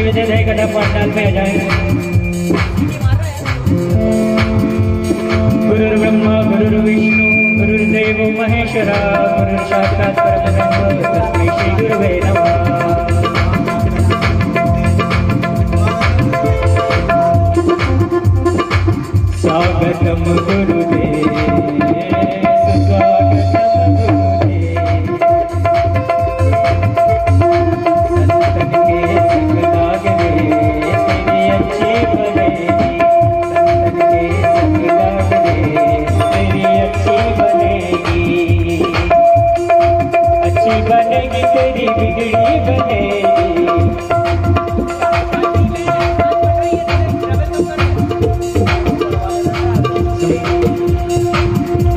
विजय थे कथा पंडाल में आ जाए। गुरुर्ब्रह्मा गुरुर्विष्णु गुरुर्देवो महेश्वरा गुरुर्साक्षात् परब्रह्म तस्मै श्री गुरवे नमः। स्वागतम गुरुदेव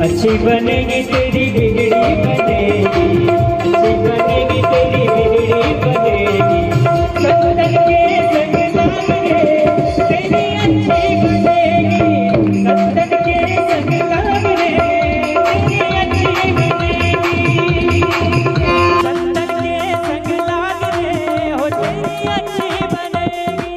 अच्छी बनेगी तेरी बिगड़ी बनेगी, अच्छी बनेगी तेरी बिगड़ी बनेगी। सत्संग के संग लागे तेरी अच्छी बनेगी, सत्संग के संग लागे तेरी अच्छी बनेगी। सत्संग के संग लागे हो तेरी अच्छी बनेगी।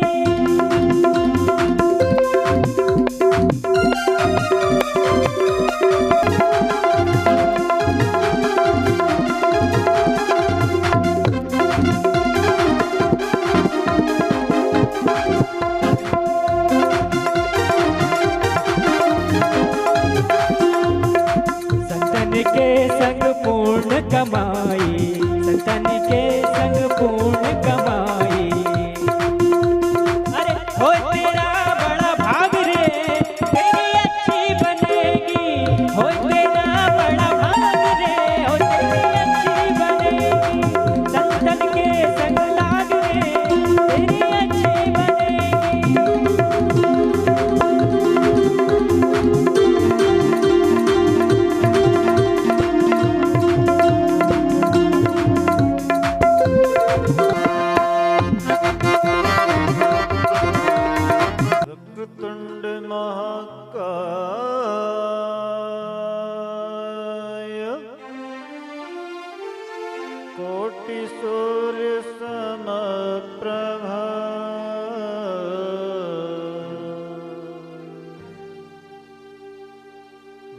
के संग पूर्ण कमाई, संतन के संग पूर्ण कमाई। अरे हो तेरा बड़ा भाग रे तेरी अच्छी बनेगी, हो तेरा बड़ा भाग रे हो तेरी अच्छी बनेगी। संतन के संग लाग रे तेरी अच्छी बनेगी। वक्रतुंड महाकाय कोटि सूर्य समप्रभा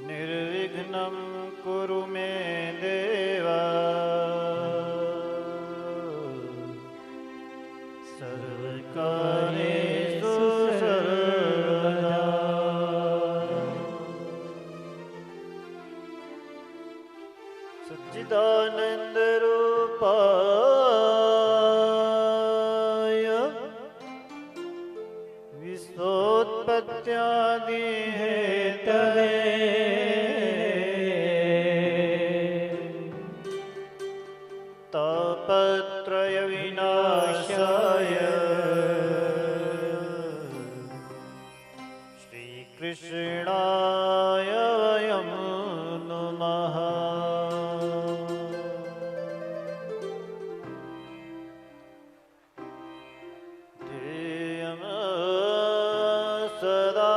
निर्विघ्नं कुरु मे देवा सर्वकार्येषु सर्वदा। सच्चिदानंद रूपाय विश्वोत्पत्त्यादि हेतवे तापत्रय विनाशाय श्रीकृष्णाय वयं नमः। ध्येयं सदा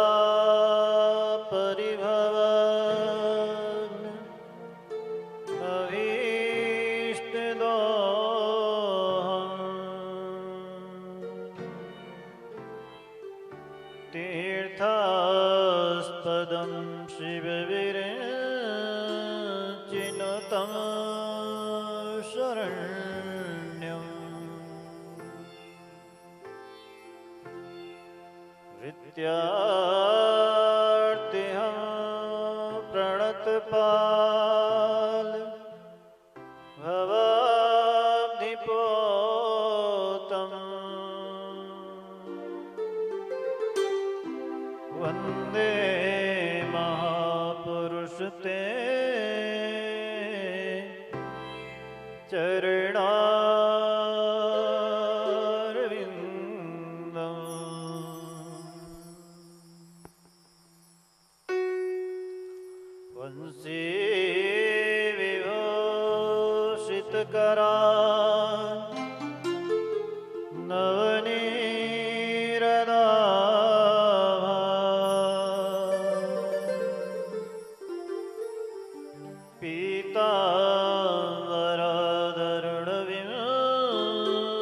परिभवन् तीर्थास्पदं शिवविरचिनुतं शरण्यम् विद्यार्थिहं प्रणतपाल भवाब्धिपोतम् वन्दे महापुरुष ते चरणारविन्दम्। वंशी विभूषितकरान्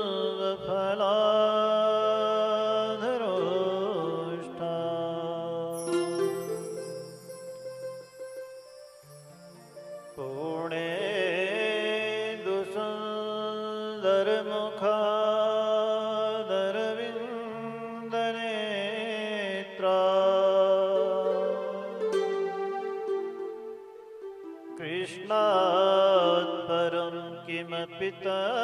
पीताम्बराधरुणविमलफला पूर्णेन्दु सुन्दर मुखादरविन्द नेत्रा कृष्णात् परं किमपि तत्त्वमहं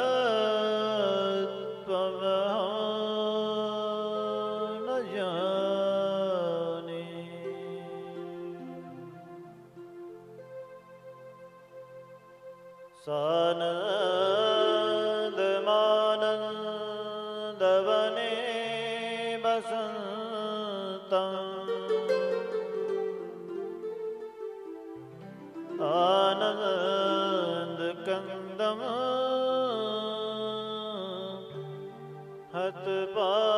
न जाने। सानन्दमानन्दवने वसन्तम् आनन्दकन्दम् हतपापवृन्दम्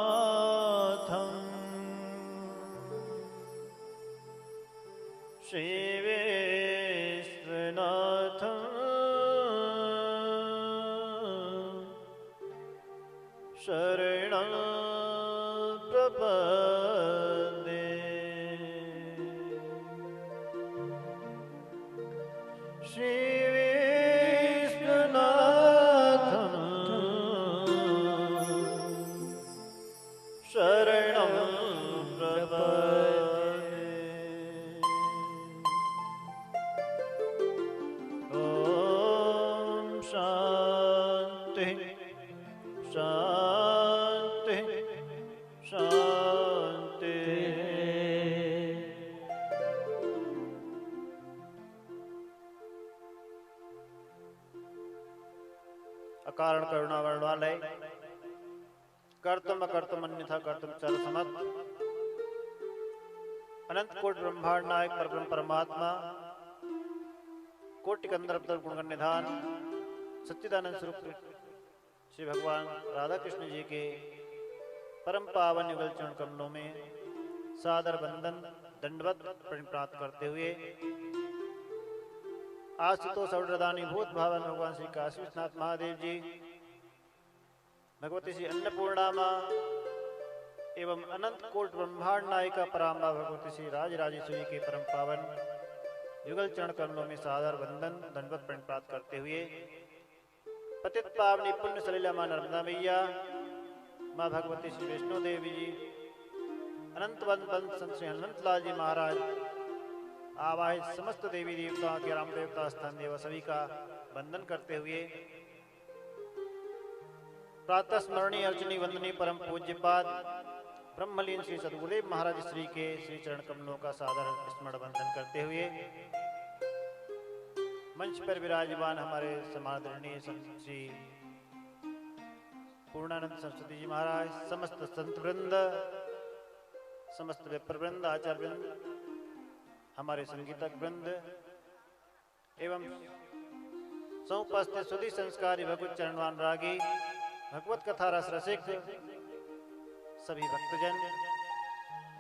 वाराणसीनाथमनाथनाथम् श्रीविश्वनाथम् शरणं प्रपद्ये। श्रीविश्वनाथं शरणं प्रपद्ये। ॐ शान्ति शान्ति शान्ति। अकारण करुणा वर्णवालय कर्तुम अकर्तुम अन्यथा कर्तुम चल समर्थ अनंत कोटि ब्रह्मांड नायक परब्रह्म परमात्मा कोटि कंदर गुण निधान सच्चिदानंद स्वरूप श्री भगवान राधा कृष्ण जी के परम पावन युगल चरण कमलों में सादर बंदन दंडवत प्रणिपात करते हुए आशुतोष सौरदानी भूत भावन भगवान श्री काशी विश्वनाथ महादेव जी, भगवती श्री अन्नपूर्णा माँ एवं अनंत कोट ब्रह्मांड नायिका पराम्बा भगवती श्री राजराजेश्वरी के परम पावन युगल चरण कमलों में सादर बंदन दंडवत प्रणिपात करते हुए पतित पावनी पुण्य सलीला माँ नर्मदा मैया, माँ भगवती श्री वैष्णो देवी जी, अनंत बंद संत श्री हनुमंत लाल जी महाराज, आवाहित समस्त देवी देवताओं के राम देवता स्थान देव सभी का वंदन करते हुए प्रातः स्मरणीय अर्चनी वंदनीय परम पूज्यपाद ब्रह्मलीन श्री सद्गुरुदेव महाराज श्री के श्री चरण कमलों का सादर स्मरण वंदन करते हुए मंच पर विराजमान हमारे समादरणीय संत श्री पूर्णानंद सरस्वती जी महाराज, समस्त संत वृंद, समस्त विप्र वृंद, आचार्य वृंद, हमारे संगीतक वृंद एवं समुपस्थित सुधी संस्कारी भगवत चरणवान रागी भगवत कथा रस रसिक सभी भक्तजन,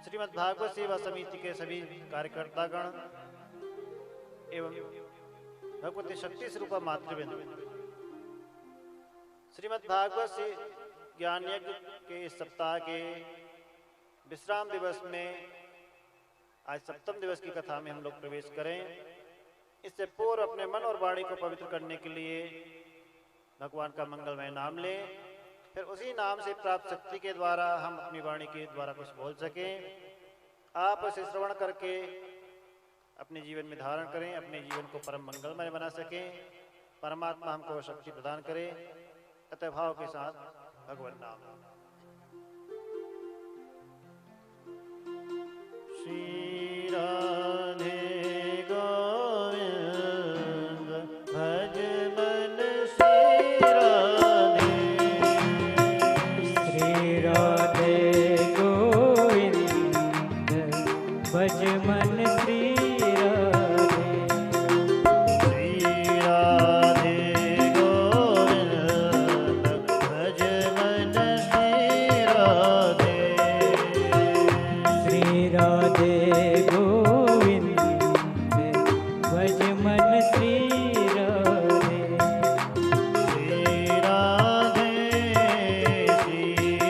श्रीमद् भागवत सेवा समिति के सभी कार्यकर्तागण एवं भगवती शक्ति स्वरूपा मातृवृंद, श्रीमद् भागवत से ज्ञान यज्ञ के इस सप्ताह के विश्राम दिवस में आज सप्तम दिवस की कथा में हम लोग प्रवेश करें। इससे पूर्व अपने मन और वाणी को पवित्र करने के लिए भगवान का मंगलमय नाम लें, फिर उसी नाम से प्राप्त शक्ति के द्वारा हम अपनी वाणी के द्वारा कुछ बोल सकें। आप उसे श्रवण करके अपने जीवन में धारण करें, अपने जीवन को परम मंगलमय बना सकें। परमात्मा हमको शक्ति प्रदान करे। अतः भाव के साथ भगवान नाम। श्री राधे गोविंद भज मन श्री राधे। श्री राधे गोविंद भज मन श्री राधे। श्री राधे गोविंद भज मन श्री राधे। श्री राधे गोविंद श्री राधे। श्री राधे श्री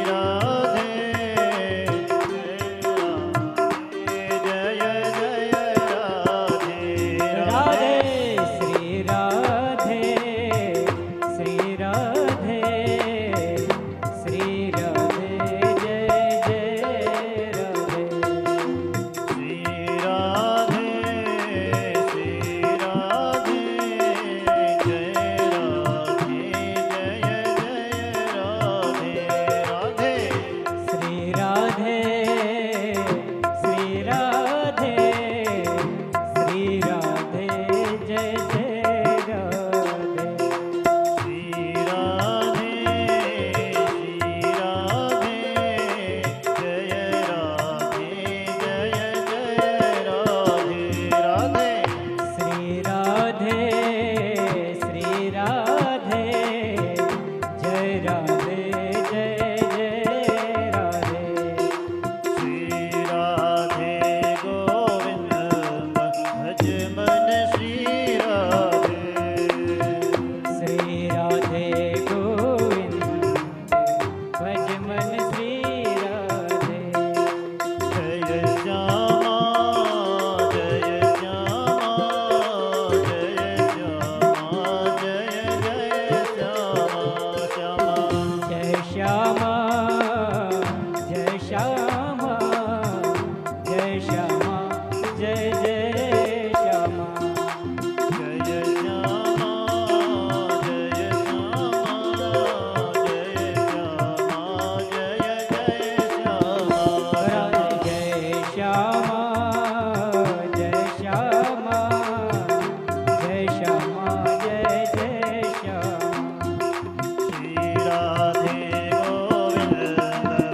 राधे जय जय राधे राधे श्री राधे श्री राधे श्री राधे जय जय राधे। श्री राधे श्री राधे जय राधे जय जय राधे राधे। श्री राधे श्री राधे श्री राधे जय जय राधे। श्री राधे श्री राधे जय राधे जय जय राधे राधे। श्री राधे श्री राधे जय राधे जय जय राधे। श्री राधे गोविंद भज मन श्री राधे। श्री राधे गोविंद भज मन श्री राधे। जय श्यामा जय श्यामा जय श्यामा जय जय श्यामा श्यामा। जय श्यामा जय श्यामा जय श्यामा जय जय श्यामा। जय श्यामा जय श्यामा जय श्यामा जय जय श्यामा। जय श्यामा जय श्यामा जय श्यामा जय जय श्यामा। श्री राधे गोविंद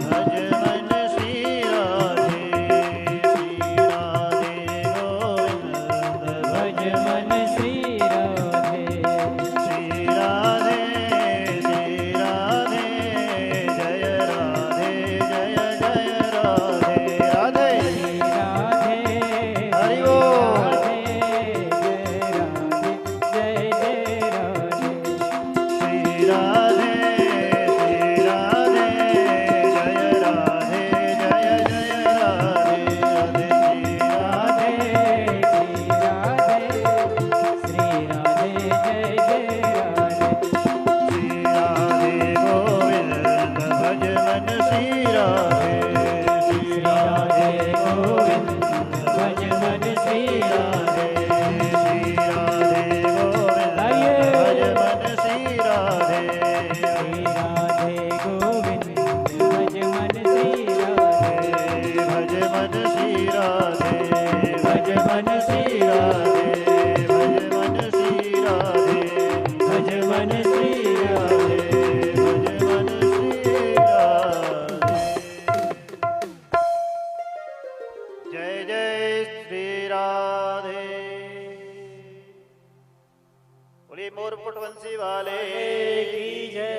भज मन श्री राधे। श्री राधे गोविंद भज मन श्री राधे। श्री राधे श्री राधे जय राधे जय जय राधे राधे। श्री राधे हरि बोल। जय जय राधे श्री राधे श्री राधे जय राधे जय जय राधे राधे। श्री राधे श्री राधे जय जय राधे। श्री राधे गोविंद भज मन श्री राधे। श्री राधे गोविंद भज मन श्री राधे। श्री राधे गोविंद भज मन श्री राधे। श्री राधे गोविंद भज मन श्री राधे। भज मन श्री राधे भज मन श्री राधे भज मन श्री राधे भज मन श्री राधे। भज मन श्री राधे। जय जय श्री राधे। बोलिए मोर पुटवंशी वाले की जय।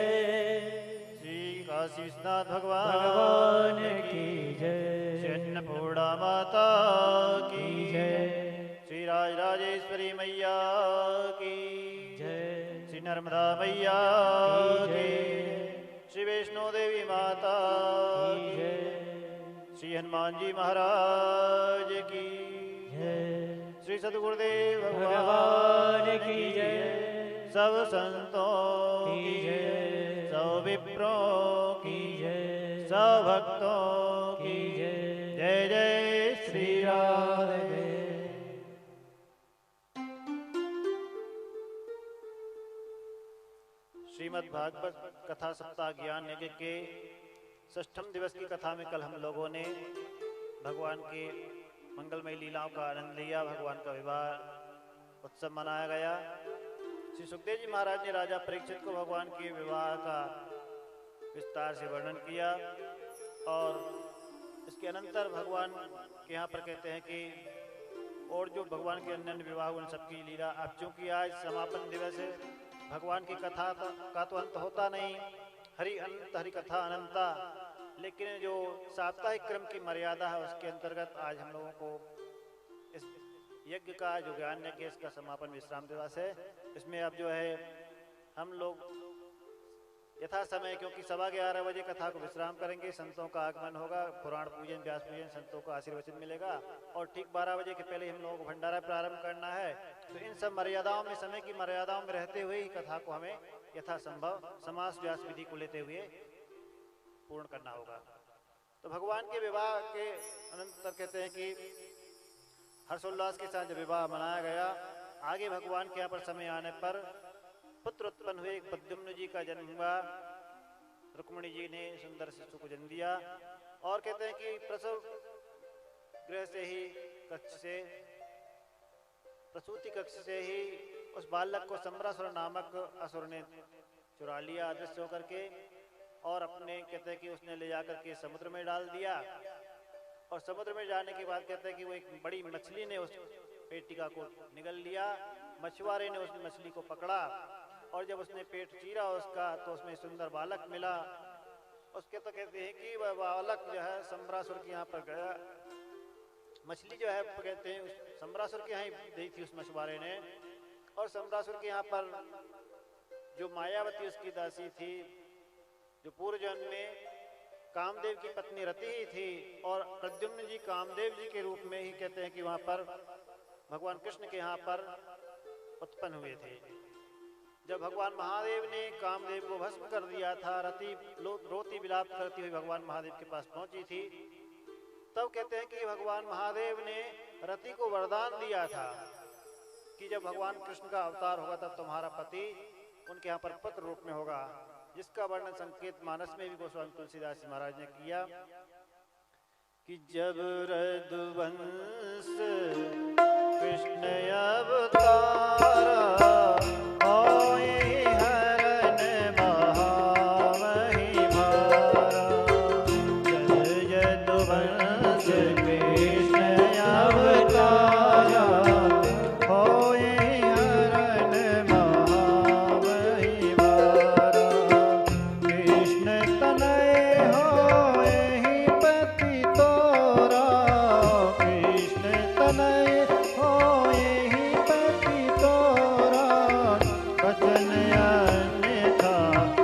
श्री काशी विश्वनाथ भगवान भगवान की जय। श्री अन्नपूर्णा माता की जय। श्री राजराजेश्वरी मैया की जय। श्री नर्मदा मैया की श्री वैष्णो देवी माता की श्री हनुमान जी महाराज की जय। श्री सद्गुरुदेव भगवान की जय। सब संतों की जय। सब विप्रों की जय। सब भक्तों की जय। जय जय श्री राधे। श्रीमद् भागवत कथा सप्ताह ज्ञान यज्ञ के षष्ठम दिवस की कथा में कल हम लोगों ने भगवान के मंगलमय लीलाओं का आनंद लिया। भगवान का विवाह उत्सव मनाया गया। श्री सुखदेव जी महाराज ने राजा परीक्षित को भगवान के विवाह का विस्तार से वर्णन किया और इसके अनंतर भगवान के यहाँ पर कहते हैं कि और जो भगवान के अन्य अन्य विवाह उन सबकी लीला। अब चूंकि आज समापन दिवस है, भगवान की कथा का तो अंत होता नहीं, हरि अनंत हरि कथा अनंता, लेकिन जो साप्ताहिक क्रम की मर्यादा है उसके अंतर्गत आज हम लोगों को इस यज्ञ का जो ज्ञान यज्ञ इसका समापन विश्राम दिवस है। इसमें अब जो है हम लोग यथा समय, क्योंकि 11:15 बजे कथा को विश्राम करेंगे, संतों का आगमन होगा, पुराण पूजन व्यास पूजन, संतों का आशीर्वचन मिलेगा और ठीक 12 बजे के पहले हम लोगों को भंडारा प्रारंभ करना है। तो इन सब मर्यादाओं में, समय की मर्यादाओं में रहते हुए ही कथा को हमें यथासंभव समास व्यास विधि को लेते हुए पूर्ण करना होगा। तो भगवान के विवाह के अनंतर कहते हैं कि हर्षोल्लास के साथ जब विवाह मनाया गया, आगे भगवान के यहाँ पर समय आने पर पुत्र उत्पन्न हुए। प्रद्युम्न जी का जन्म हुआ, रुक्मिणी जी ने सुंदर शिशु को जन्म दिया और कहते हैं कि प्रसव गृह से ही, कक्ष से, प्रसूति कक्ष से ही उस बालक को सम्रासुर नामक असुर ने चुरा लिया अदृश्य होकर के, और अपने कहते हैं कि उसने ले जाकर के समुद्र में डाल दिया। और समुद्र में जाने के बाद कहते हैं कि वो एक बड़ी मछली ने उस पेटिका को निगल लिया। मछुआरे ने उस मछली को पकड़ा और जब उसने पेट चीरा उसका, तो उसमें सुंदर बालक मिला। उसके तो कहते हैं कि वह बालक जो है सम्रासुर के यहाँ पर गया, मछली जो है कहते हैं उस सम्रासुर के यहाँ ही दी थी उस मछुआरे ने। और सम्रासुर के यहाँ पर जो मायावती उसकी दासी थी, जो पूर्व जन्म में कामदेव की पत्नी रति ही थी, और प्रद्युम्न जी कामदेव जी के रूप में ही कहते हैं कि वहाँ पर भगवान कृष्ण के यहाँ पर उत्पन्न हुए थे। जब भगवान महादेव ने कामदेव को भस्म कर दिया था, रति रोती विलाप करती हुई भगवान महादेव के पास पहुंची थी, तब कहते हैं कि भगवान महादेव ने रति को वरदान दिया था कि जब भगवान कृष्ण का अवतार होगा तब तुम्हारा पति उनके यहाँ पर पुत्र रूप में होगा, जिसका वर्णन संकेत मानस में भी गोस्वामी तुलसीदास जी महाराज ने किया कि जब रघुवंश कृष्ण अवतारा होए हरन महामहिमा, जब यदुवंश कृष्ण अवतारा होए हरन महामहिमा, कृष्ण तनय होए ही पति तोरा, कृष्ण तनय होए ही पति तोरा, बचन अन्यथा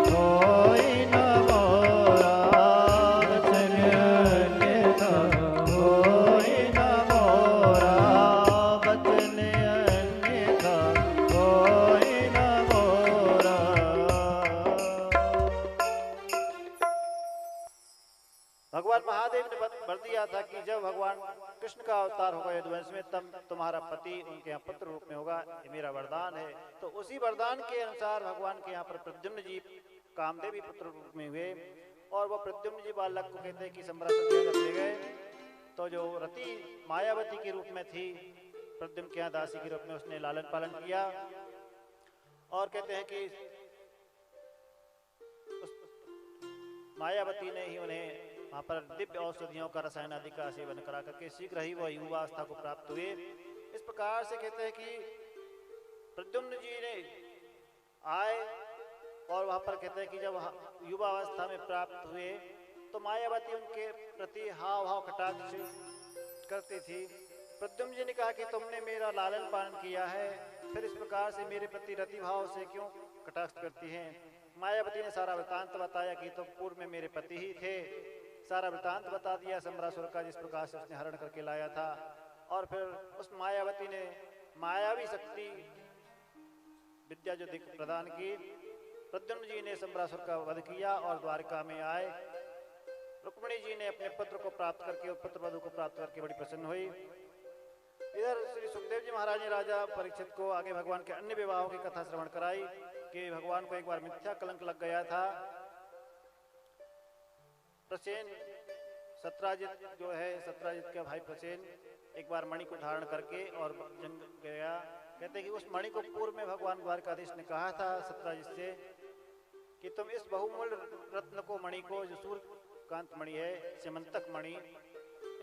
होई न मोरा, बचन अन्यथा होई न मोरा, बचन अन्यथा होई न मोरा। भगवान महादेव ने वर दिया था कि जब भगवान कृष्ण का अवतार होगा यदुवंश में, तब तुम्हारा पति उनके यहाँ पुत्र रूप में होगा, ये मेरा वरदान है। तो उसी वरदान के अनुसार भगवान के यहाँ पर प्रद्युम्न जी कामदेवी पुत्र रूप में हुए, और वो प्रद्युम्न जी बालक को कहते हैं कि सम्रासुर जब ले गए, तो जो रति मायावती के रूप में थी, प्रद्युम्न के यहाँ दासी के रूप में उसने लालन पालन किया। और कहते हैं कि उस मायावती ने ही उन्हें वहाँ पर दिव्य औषधियों का, रसायन आदि का सेवन करा करके शीघ्र ही वह युवावस्था को प्राप्त हुए। इस प्रकार से कहते हैं कि प्रद्युम्न जी ने आए और वहाँ पर कहते हैं कि जब युवावस्था में प्राप्त हुए तो मायावती उनके प्रति हाव भाव कटाक्ष करती थी। प्रद्युम्न जी ने कहा कि तुमने मेरा लालन पालन किया है, फिर इस प्रकार से मेरे प्रति रति भाव से क्यों कटाक्ष करती हैं। मायावती ने सारा वृतांत बताया कि तुम पूर्व में मेरे पति ही थे, सारा वृतांत बता दिया सम्रासुर का, जिस प्रकार से उसने हरण करके लाया था। और फिर उस मायावती ने मायावी शक्ति विद्या जो प्रदान की, प्रद्युम्न जी ने सम्रासुर का वध किया और द्वारका में आए। रुक्मिणी जी ने अपने पुत्र को प्राप्त करके, पुत्र वधु को प्राप्त करके बड़ी प्रसन्न हुई। इधर श्री सुखदेव जी महाराज ने राजा परीक्षित को आगे भगवान के अन्य विवाहों की कथा श्रवण कराई कि भगवान को एक बार मिथ्या कलंक लग गया था। प्रसेन सत्राजित जो है, सत्राजित का भाई प्रसेन एक बार मणि को धारण करके और जंग गया। कहते हैं कि उस मणि को पूर्व में भगवान द्वारकाधीश ने कहा था सत्राजित से कि तुम इस बहुमूल्य रत्न को, मणि को, जो सूर्यकांत मणि है, सेमंतक मणि,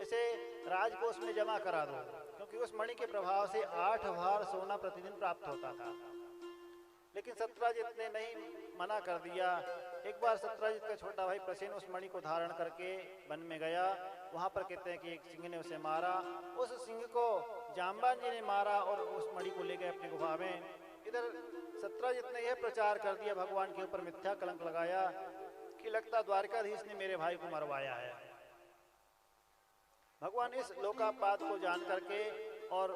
इसे राजकोष में जमा करा दो, क्योंकि उस मणि के प्रभाव से 8 भार सोना प्रतिदिन प्राप्त होता था। लेकिन सत्राजित ने नहीं, मना कर दिया। एक बार सत्राजित का छोटा भाई प्रसेन उस मणि को धारण करके वन में गया। वहां पर कहते हैं कि एक सिंह ने उसे मारा। उस सिंह को जाम्बान जी ने मारा और उस मणि को ले गए अपनी गुफा में। इधर सत्यजित ने यह प्रचार कर दिया, भगवान के ऊपर मिथ्या कलंक लगाया कि लगता द्वारकाधीश ने मेरे भाई को मरवाया है। भगवान इस लोकापात को जान करके और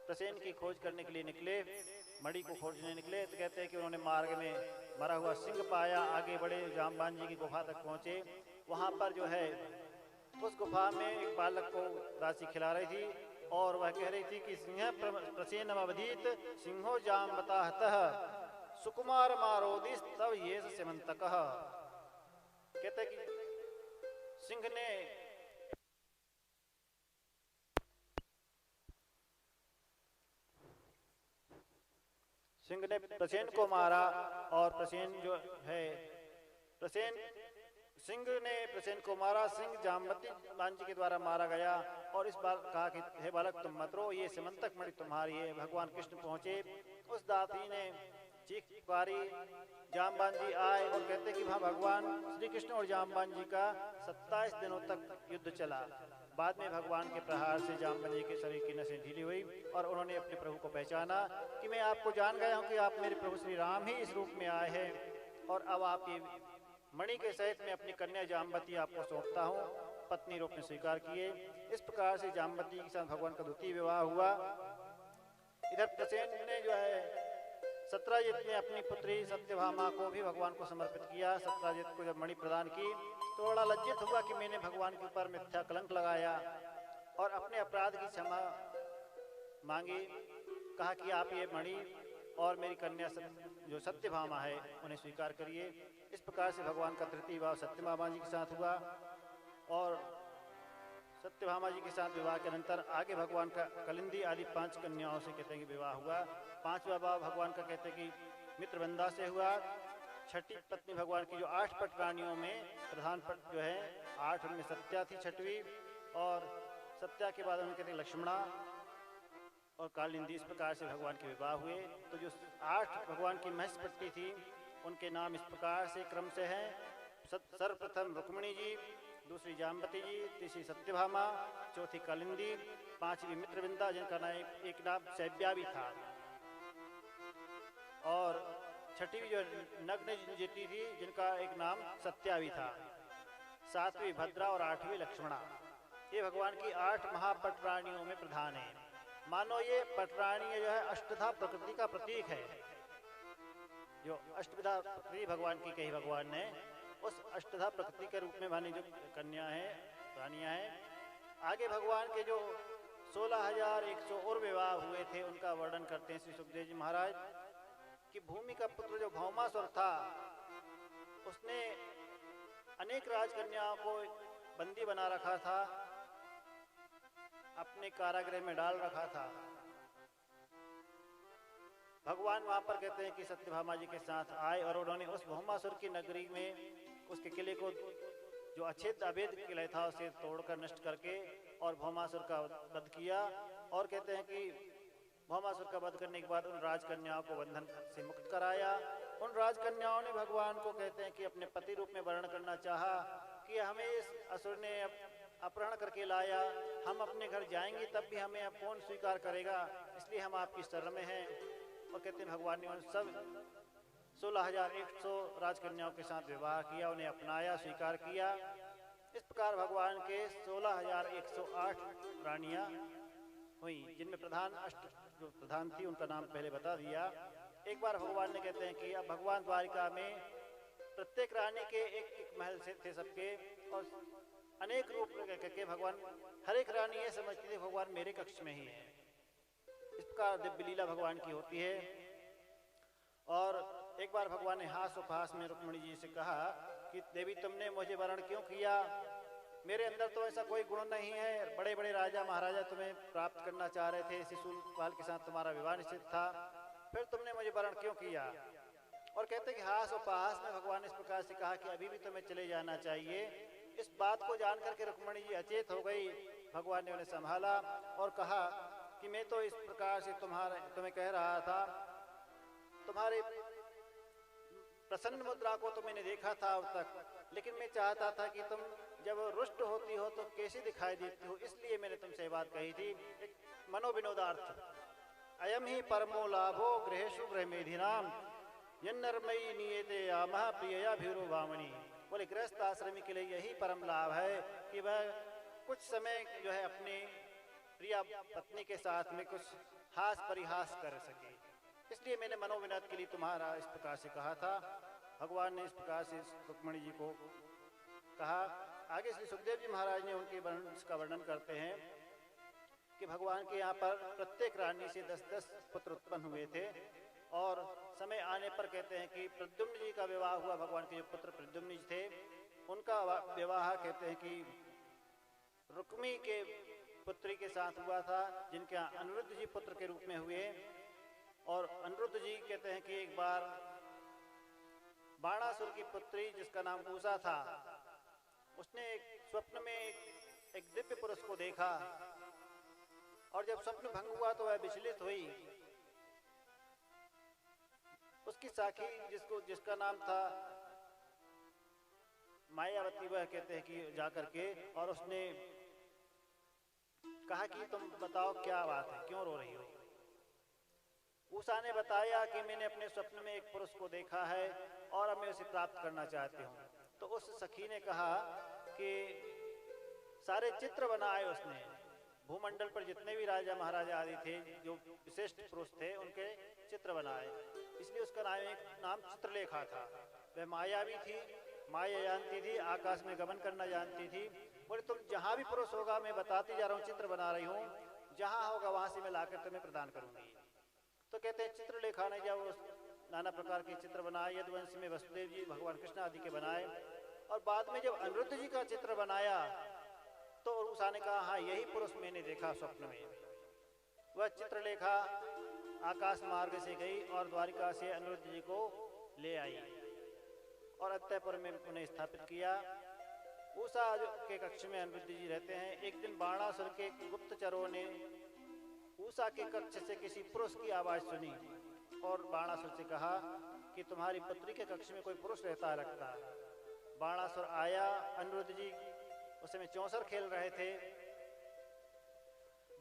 प्रसेन की खोज करने के लिए निकले, मणि को खोजने निकले। तो कहते हैं कि उन्होंने मार्ग में मरा हुआ सिंह पाया, आगे बढ़े, जाम्बान जी की गुफा तक पहुंचे। वहां पर जो है उस गुफा में एक बालक को दासी खिला रही थी और वह कह रही थी कि सिंह प्रसेन अवधीत सिंहो जाम बताहतः सुकुमार मारोदिस तव ये सेमंतकः। कहते हैं कि सिंह ने प्रसेन को मारा और प्रसेन जो है सिंह ने प्रसेन को मारा। सिंह जाम्बती बांजी के द्वारा मारा गया और इस बार कहा कि हे बालक तुम मत रो, ये सिमंतक मणि तुम्हारी है। भगवान कृष्ण पहुंचे, उस दासी ने चीख पुकारी, जाम्बान जी आए और कहते कि वहाँ भगवान श्री कृष्ण और जाम्बान जी का 27 दिनों तक युद्ध चला। बाद में भगवान के प्रहार से जाम्बान जी के शरीर की नसें ढीली हुई और उन्होंने अपने प्रभु को पहचाना कि मैं आपको जान गया हूँ कि आप मेरे प्रभु श्री राम ही इस रूप में आए हैं और अब आप ये मणि के सहित मैं अपनी कन्या जाम्बती आपको सौंपता हूँ, पत्नी रूप में स्वीकार किए। इस प्रकार से जाम्बती के साथ भगवान का द्वितीय विवाह हुआ। इधर प्रसेन ने जो है सत्यजित ने अपनी पुत्री सत्यभामा को भी भगवान को समर्पित किया। सत्यजित को जब मणि प्रदान की तो बड़ा लज्जित हुआ कि मैंने भगवान के ऊपर मिथ्या कलंक लगाया और अपने अपराध की क्षमा मांगी। कहा कि आप ये मणि और मेरी कन्या जो सत्यभामा है उन्हें स्वीकार करिए। इस प्रकार से भगवान का तृतीय विवाह सत्यभामा जी के साथ हुआ और सत्यभामा जी के साथ विवाह के अनंतर आगे भगवान का कलिंदी आदि 5 कन्याओं से कहते हैं कि विवाह हुआ। 5वां विवाह भगवान का कहते हैं कि मित्रवृंदा से हुआ। छठी पत्नी भगवान की जो 8 पट रानियों में प्रधान पट जो है 8 उनमें सत्या थी छठवीं, और सत्या के बाद उनके कहते हैं लक्ष्मणा और कालिंदी। इस प्रकार से भगवान के विवाह हुए। तो जो 8 भगवान की महस पत्नी थी उनके नाम इस प्रकार से क्रम से हैं। सर्वप्रथम रुक्मिणी जी, दूसरी जाम्बती जी, तीसरी सत्यभामा, चौथी कालिंदी, 5वीं मित्रविंदा जिनका नाम एक नाम सैब्या भी था, और छठवीं जो नग्न जीती थी जिनका एक नाम सत्या भी था, 7वीं भद्रा और 8वीं लक्ष्मणा। ये भगवान की 8 महापट रानियों में प्रधान है। मानो ये पटरानी जो है अष्टधा प्रकृति का प्रतीक है। जो अष्टविधा प्रकृति भगवान की कही भगवान ने उस अष्टधा प्रकृति के रूप में मानी जो कन्या है रानियां हैं। आगे भगवान के जो 16,100 और विवाह हुए थे उनका वर्णन करते हैं श्री सुखदेव जी महाराज कि भूमि का पुत्र जो भौमासुर था उसने अनेक राजकन्याओं को बंदी बना रखा था, अपने कारागृह में डाल रखा था। भगवान वहां पर कहते हैं कि सत्यभामा जी के साथ आए और उन्होंने उस भौमासुर की नगरी में उसके किले को जो अछेद अभेद किला था उसे तोड़कर नष्ट करके और भौमासुर का वध किया। और कहते हैं कि भौमासुर का वध करने के बाद उन राजकन्याओं को बंधन से मुक्त कराया। उन राजकन्याओं ने भगवान को कहते हैं कि अपने पति रूप में वर्णन करना चाहा कि हमें इस असुर ने अपहरण करके लाया, हम अपने घर जाएंगे तब भी हमें अब कौन स्वीकार करेगा, इसलिए हम आपकी शरण में हैं। और कहते हैं भगवान ने उन सब 16,100 राजकन्याओं के साथ विवाह किया, उन्हें अपनाया, स्वीकार किया। इस प्रकार भगवान के 16,108 रानियां हुई, जिनमें प्रधान जो प्रधान थी उनका नाम पहले बता दिया। एक बार भगवान ने कहते हैं कि अब भगवान द्वारिका में प्रत्येक रानी के एक महल से थे सबके, और अनेक रूप करके भगवान हर एक रानी ये समझती थी भगवान मेरे कक्ष में ही है। इस प्रकार दिव्य लीला भगवान की होती है। और एक बार भगवान ने हास उपहास में रुक्मिणी जी से कहा कि देवी तुमने मुझे वरण क्यों किया, मेरे अंदर तो ऐसा कोई गुण नहीं है, बड़े बड़े राजा महाराजा तुम्हें प्राप्त करना चाह रहे थे, शिशुपाल के साथ तुम्हारा विवाह निश्चित था, फिर तुमने मुझे वरण क्यों किया। और कहते कि हास उपहास में भगवान ने इस प्रकार से कहा कि अभी भी तुम्हें चले जाना चाहिए। इस बात को जान करके रुक्मिणी जी अचेत हो गई। भगवान ने उन्हें संभाला और कहा कि मैं तो इस प्रकार से तुम्हें कह रहा था, तुम्हारे प्रसन्न मुद्रा को तो मैंने देखा था अब तक, लेकिन मैं चाहता था कि तुम जब रुष्ट होती हो तो कैसी दिखाई देती हो, इसलिए मैंने तुमसे बात कही थी। एक मनोविनोदार्थ। अयम ही परमो लाभो गृहेषु गृहमेधिनाम यन्नर्मयी नियते आमः प्रियया भीरो वामनी। बोले गृहस्थ आश्रमी के लिए यही परम लाभ है कि वह कुछ समय जो है अपनी प्रिया पत्नी के साथ में कुछ हास परिहास कर सके। इसलिए मैंने मनोविनोद के लिए तुम्हारा इस प्रकार से कहा था। भगवान ने इस प्रकार से रुक्मिणी जी को कहा। आगे श्री सुखदेव जी महाराज ने उनके वंश का वर्णन करते हैं कि भगवान के यहाँ पर प्रत्येक रानी से 10-10 पुत्र उत्पन्न हुए थे और समय आने पर कहते हैं कि प्रद्युम्न जी का विवाह हुआ। भगवान के जो पुत्र प्रद्युम्न जी थे उनका विवाह कहते हैं कि रुक्मी के पुत्री के साथ हुआ था, जिनके यहाँ अनिरुद्ध जी पुत्र के रूप में हुए। और अनिरुद्ध जी कहते हैं कि एक बार बाणासुर की पुत्री जिसका नाम उषा था, उसने एक स्वप्न में एक दिव्य पुरुष को देखा और जब स्वप्न भंग हुआ तो वह विचलित हुई। उसकी साखी जिसका नाम था मायावती, वह कहते हैं कि जाकर के और उसने कहा कि तुम बताओ क्या बात है, क्यों रो रही हो। उषा ने बताया कि मैंने अपने स्वप्न में एक पुरुष को देखा है और अब मैं उसे प्राप्त करना चाहती हूँ। तो उस सखी ने कहा कि सारे चित्र बनाए उसने, भूमंडल पर जितने भी राजा महाराजा आदि थे जो विशिष्ट पुरुष थे उनके चित्र बनाए, इसलिए उसका नाम चित्रलेखा था। वह मायावी थी, माया जानती थी, आकाश में गमन करना जानती थी। बोले तुम जहाँ भी पुरुष होगा मैं बताती जा रहा हूँ, चित्र बना रही हूँ, जहाँ होगा वहाँ से मैं लाकर तुम्हें प्रदान करूँगी। तो कहते हैं चित्रलेखा ने जब नाना प्रकार के चित्र बनाए, यदुवंश में वसुदेव जी भगवान कृष्ण आदि के बनाए, और बाद में जब अनिरुद्ध जी का चित्र बनाया तो उषा ने कहा हाँ यही पुरुष मैंने देखा स्वप्न में। वह चित्रलेखा आकाश मार्ग से गई और द्वारिका से अनिरुद्ध जी को ले आई और अत्तयपुर में उन्हें स्थापित किया। उषा के कक्ष में अनिरुद्ध जी रहते हैं। एक दिन बाणासुर के गुप्तचरों ने उषा के कक्ष से किसी पुरुष की आवाज सुनी और बाणासुर से कहा कि तुम्हारी पुत्री के कक्ष में कोई पुरुष रहता है लगता है। बाणासुर आया, अनिरुद्ध जी उस समय चौसर खेल रहे थे।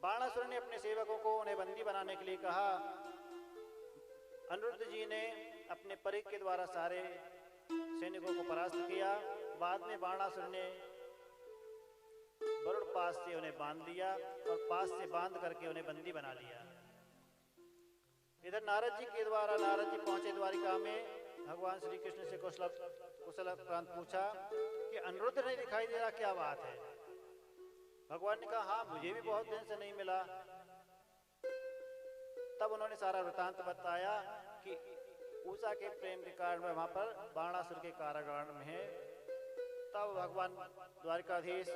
बाणासुर ने अपने सेवकों को उन्हें बंदी बनाने के लिए कहा। अनिरुद्ध जी ने अपने परिक के द्वारा सारे सैनिकों को परास्त किया। बाद में बाणासुर ने वरुण पास से उन्हें बांध लिया और पास से बांध करके उन्हें बंदी बना लिया। इधर नारद जी के द्वारा नारद जी पहुंचे द्वारिका में। भगवान श्री कृष्ण से कुशल प्रांत पूछा कि अनिरुद्ध नहीं दिखाई दे रहा, क्या बात है। भगवान ने कहा हाँ मुझे भी बहुत दिन से नहीं मिला। तब उन्होंने सारा वृतांत बताया कि उषा के प्रेम के कारण वह वहां पर बाणासुर के कारागार में है। तब भगवान द्वारिकाधीश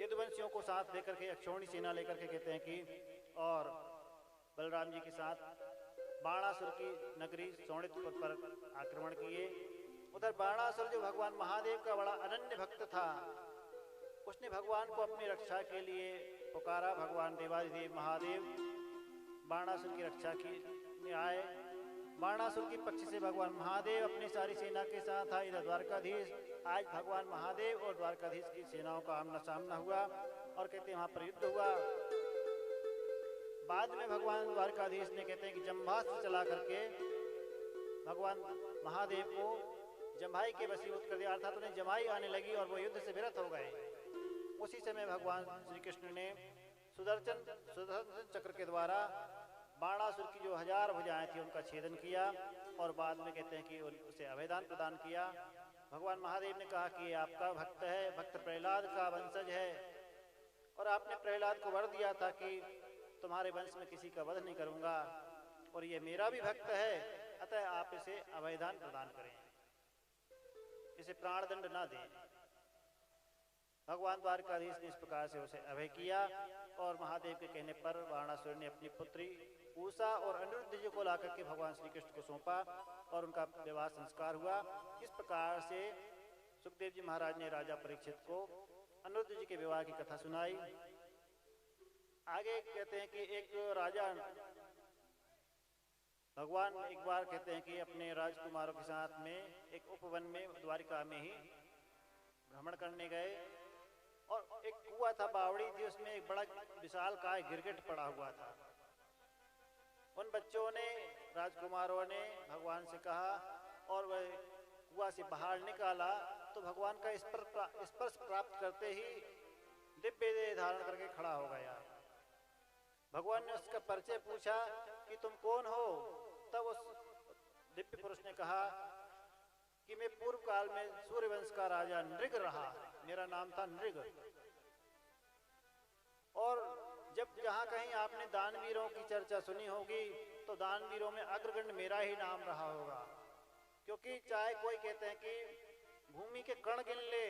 यदुवंशियों को साथ लेकर के अक्षौणी सेना लेकर के कहते हैं कि और बलराम जी के साथ बाणासुर की नगरी शोणितपुर पर आक्रमण किए। उधर बाणासुर जो भगवान महादेव का बड़ा अनन्य भक्त था, उसने भगवान को अपनी रक्षा के लिए पुकारा। भगवान देवाधिदेव महादेव बाणासुर की रक्षा की आए। बाणासुर के पक्ष से भगवान महादेव अपनी सारी सेना के साथ आए। इधर द्वारकाधीश, आज भगवान महादेव और द्वारकाधीश की सेनाओं का आमना सामना हुआ और कहते हैं वहां पर युद्ध हुआ। बाद में भगवान द्वारकाधीश ने कहते हैं कि जम्भास्त्र चला करके भगवान महादेव को जम्भाई के वशीभूत कर दिया, अर्थात उन्हें जमाई आने लगी और वो युद्ध से विरत हो गए। उसी समय भगवान श्री कृष्ण ने सुदर्शन चक्र के द्वारा बाणासुर की जो 1000 भुजाएं थी उनका छेदन किया और बाद में कहते हैं कि उसे अभयदान प्रदान किया। भगवान महादेव ने कहा कि आपका भक्त है, भक्त प्रहलाद का वंशज है और आपने प्रहलाद को वर दिया था कि तुम्हारे वंश में किसी का वध नहीं करूंगा और ये मेरा भी भक्त है, अतः आप इसे अभयदान प्रदान करें, इसे प्राणदंड ना दें। भगवान द्वारकाधीश ने इस प्रकार से उसे अभय किया और महादेव के कहने पर बाणासुर ने अपनी पुत्री उषा और अनिरुद्ध जी को लाकर के भगवान श्री कृष्ण को सौंपा और उनका विवाह संस्कार हुआ। इस प्रकार से सुखदेव जी महाराज ने राजा परीक्षित को अनिरुद्ध जी के विवाह की कथा सुनाई। आगे कहते हैं कि एक राजा भगवान एक बार कहते हैं कि अपने राजकुमारों के साथ में एक उपवन में द्वारिका में ही भ्रमण करने गए और एक कुआं था, बावड़ी थी, उसमें एक बड़ा विशाल काय गिरगिट पड़ा हुआ था। उन बच्चों ने, राजकुमारों ने भगवान से कहा और वह कुआं से बाहर निकाला तो भगवान का स्पर्श प्राप्त करते ही दिव्य देह धारण करके खड़ा हो गया। भगवान ने उसका परिचय पूछा कि तुम कौन हो? तब उस दिव्य पुरुष ने कहा कि मैं पूर्व काल में सूर्यवंश का राजा नृग रहा, मेरा नाम था नृग। और जब जहाँ कहीं आपने दानवीरों की चर्चा सुनी होगी तो दानवीरों में अग्रगण्य मेरा ही नाम रहा होगा, क्योंकि चाहे कोई कहते हैं कि भूमि के कण गिन ले,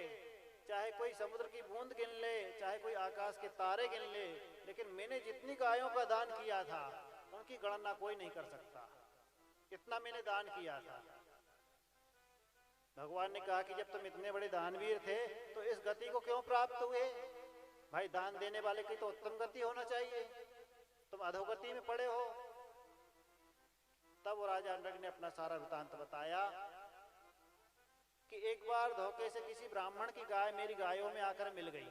चाहे कोई समुद्र की बूंद गिन ले, चाहे कोई आकाश के तारे गिन ले, लेकिन मैंने जितनी गायों का दान किया था उनकी गणना कोई नहीं कर सकता, इतना मैंने दान किया था। भगवान ने कहा कि जब तुम इतने बड़े दानवीर थे तो इस गति को क्यों प्राप्त हुए? भाई दान देने वाले की तो उत्तम गति होना चाहिए, तुम अधोगति में पड़े हो। तब वो राजा नृग ने अपना सारा वृतांत बताया कि एक बार धोखे से किसी ब्राह्मण की गाय मेरी गायों में आकर मिल गई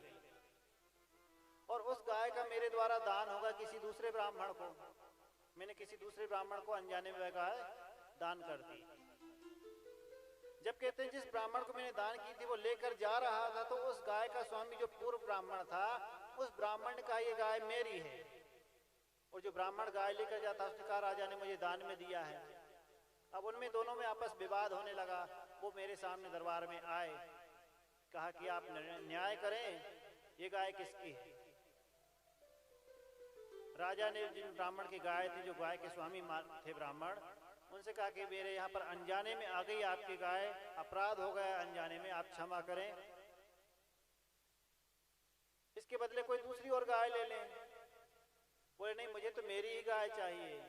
और उस गाय का मेरे द्वारा दान होगा किसी दूसरे ब्राह्मण को। मैंने किसी दूसरे ब्राह्मण को अनजाने में वह गाय दान कर दी। जब कहते हैं जिस ब्राह्मण को मैंने दान की थी वो लेकर जा रहा था तो उस गाय का स्वामी जो पूर्व ब्राह्मण था, उस ब्राह्मण का ये गाय मेरी है। और जो ब्राह्मण गाय लेकर जाता उसने कहा राजा ने मुझे दान में दिया है। अब उनमें दोनों में आपस विवाद होने लगा। वो मेरे सामने दरबार में आए, कहा कि आप न्याय करें, ये गाय किसकी है? राजा ने जिन ब्राह्मण की गाय थी, जो गाय के स्वामी थे ब्राह्मण, उनसे कहा कि मेरे यहाँ पर अनजाने में आ गई आपकी गाय, अपराध हो गया अनजाने में, आप क्षमा करें, इसके बदले कोई दूसरी और गाय ले लें। बोले नहीं, मुझे तो मेरी ही गाय चाहिए।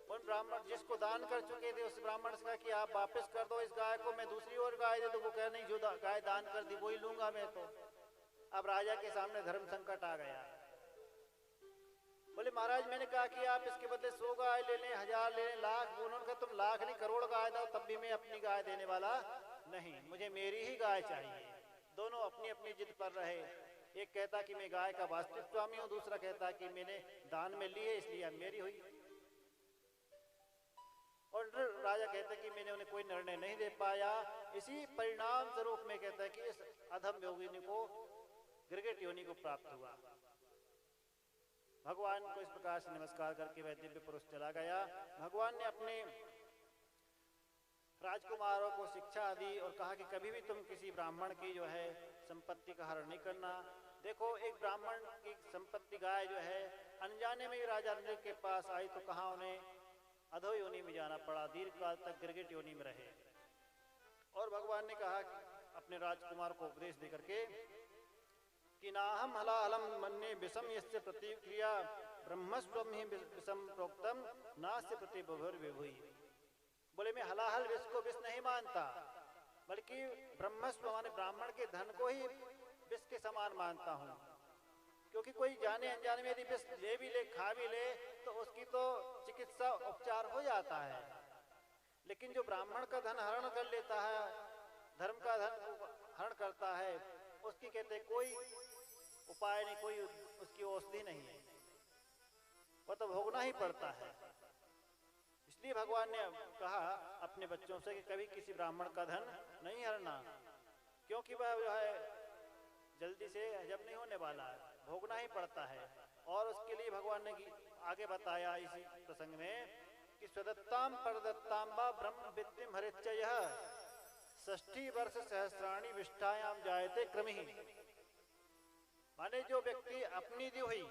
उन ब्राह्मण जिसको दान कर चुके थे उस ब्राह्मण से कहा कि आप वापस कर दो इस गाय को, मैं दूसरी और गाय दे दूं। वो कह नहीं, जो गाय दान कर दी वही लूंगा मैं तो। अब राजा के सामने धर्म संकट आ गया। बोले महाराज मैंने कहा कि आप इसके बदले 100 गाय ले लें, 1000 ले लें, लाख। उन्होंने कहा तुम लाख नहीं करोड़ गाय दो तब भी मैं अपनी गाय देने वाला नहीं, मुझे मेरी ही गाय चाहिए। दोनों अपनी अपनी जिद पर रहे। एक कहता कि मैं गाय का वास्तविक स्वामी हूँ, दूसरा कहता कि मैंने दान में ली है इसलिए मेरी हुई। और राजा कहता कि मैंने उन्हें कोई निर्णय नहीं दे पाया। इसी परिणाम स्वरूप में कहता है कि इस अधम योगिनी को गिरगिट योनि को प्राप्त हुआ। भगवान को इस प्रकार से नमस्कार करके वह दिव्य पुरुष चला गया। भगवान ने अपने राजकुमारों को शिक्षा दी और कहा कि कभी भी तुम किसी ब्राह्मण की जो है संपत्ति का हरण नहीं करना। देखो एक ब्राह्मण की संपत्ति गाय जो है अनजाने में ही राजा नृग के पास आई तो कहाँ उन्हें अधो योनि में जाना पड़ा, दीर्घ काल तक गिरगिट योनि में रहे। और भगवान ने कहा अपने राजकुमार को उपदेश देकर के कि नाहम हलाहलम मन्ये विषम यस्य प्रतिक्रिया ब्रह्मस्वम ही विषम प्रोक्तम नास्य प्रतिबुभुर विभुई। बोले मैं हलाहल विष को विष नहीं मानता, बल्कि ब्रह्मस्व माने ब्राह्मण के धन को ही विष के समान मानता हूँ। क्योंकि कोई जाने अनजाने में यदि विष ले भी ले, खा भी ले तो उसकी तो चिकित्सा उपचार हो जाता है। लेकिन जो ब्राह्मण का धन हरण कर लेता है, धर्म का धन हरण करता है, उसकी कहते कोई उपाय नहीं, कोई उसकी औषधि नहीं है, वो तो भोगना ही पड़ता है। इसलिए भगवान ने कहा अपने बच्चों से कि कभी किसी ब्राह्मण का धन नहीं हरना, क्योंकि वह जो है जल्दी से हजम नहीं होने वाला है, भोगना ही पड़ता है। और उसके लिए भगवान ने आगे बताया इसी प्रसंग में कि स्वदत्ताम परदत्ताम वा ब्रह्म विद्यम हरित्ययः 60 वर्ष सहस्राणी विष्ठायाम जायते क्रमिः। माने जो व्यक्ति अपनी दी हुई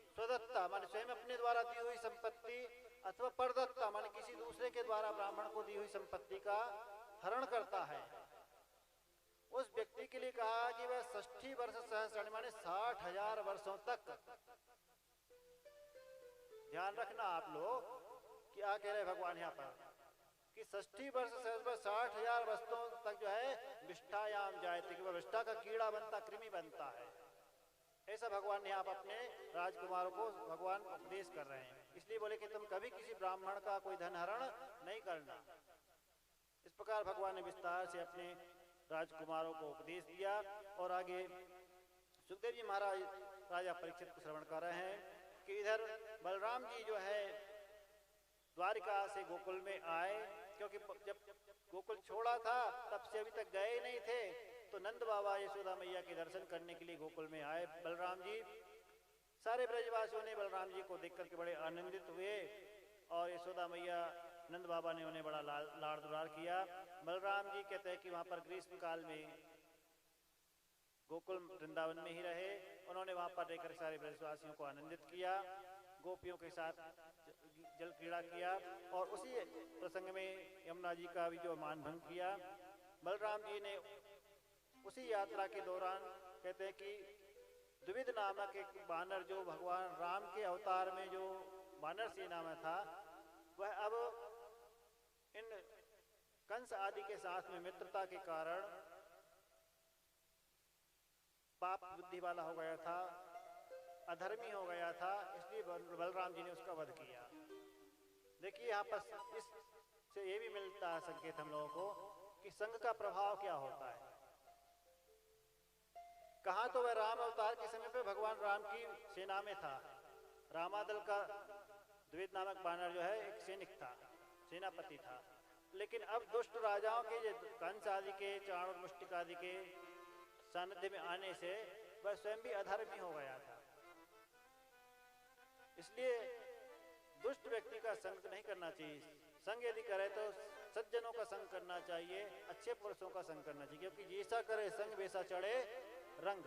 स्वदत्ता माने स्वयं अपने द्वारा दी हुई संपत्ति अथवा परदत्ता माने किसी दूसरे के द्वारा ब्राह्मण को दी हुई संपत्ति का हरण करता है, उस व्यक्ति के लिए कहा कि वह 60 वर्ष सहस्राणी माने 60,000 वर्षों तक। ध्यान रखना आप लोग कि क्या कह रहे भगवान यहाँ पर कि 60 वर्ष से 60,000 वर्षों तक जो है विष्ठायाम जायते, कि वह विष्ठा का कीड़ा बनता, कृमि बनता है। ऐसा भगवान ने आप अपने राजकुमारों को भगवान उपदेश कर रहे हैं। इसलिए बोले कि तुम कभी किसी ब्राह्मण का कोई धन हरण नहीं करना। इस प्रकार भगवान ने विस्तार से अपने राजकुमारों को उपदेश दिया। और आगे सुखदेव जी महाराज राजा परीक्षित को श्रवण कर रहे हैं कि इधर बलराम जी जो है द्वारिका से गोकुल में आए, क्योंकि जब गोकुल छोड़ा था तब से अभी तक गए नहीं थे, तो नंद बाबा यशोदा मैया के दर्शन करने के लिए गोकुल में आए बलराम जी। सारे ब्रजवासियों ने बलराम जी को देख करके बड़े आनंदित हुए और यशोदा मैया नंद बाबा ने उन्हें बड़ा लाड़ दुलार किया। बलराम जी कहते हैं कि वहाँ पर ग्रीष्म काल में गोकुल वृंदावन में ही रहे, उन्होंने वहाँ पर रहकर सारे ब्रजवासियों को आनंदित किया, गोपियों के साथ जल क्रीड़ा किया और उसी प्रसंग में यमुना जी का भी जो मान भंग किया। बलराम जी ने उसी यात्रा के दौरान कहते हैं कि द्विविध नामक एक बानर जो भगवान राम के अवतार में जो बानर सेना में था, वह अब इन कंस आदि के साथ में मित्रता के कारण पाप बुद्धि वाला हो गया था, अधर्मी हो गया था, इसलिए बलराम जी ने उसका वध किया। देखिए यहाँ पर इससे ये भी मिलता है संकेत हम लोगों को कि संग का प्रभाव क्या होता है। कहाँ तो वह राम अवतार के समय पे भगवान राम की सेना में था, रामादल का द्विविध नामक बानर जो है एक सैनिक था, सेनापति था, लेकिन अब दुष्ट राजाओं के कंस आदि के चाणूर मुष्टिक आदि के सानिध्य में आने से वह स्वयं भी अधर्मी हो गया था। इसलिए दुष्ट व्यक्ति का संग नहीं करना चाहिए, संग यदि करे तो सज्जनों का संग करना चाहिए, अच्छे पुरुषों का संग करना चाहिए, क्योंकि जैसा करे संग वैसा चढ़े रंग।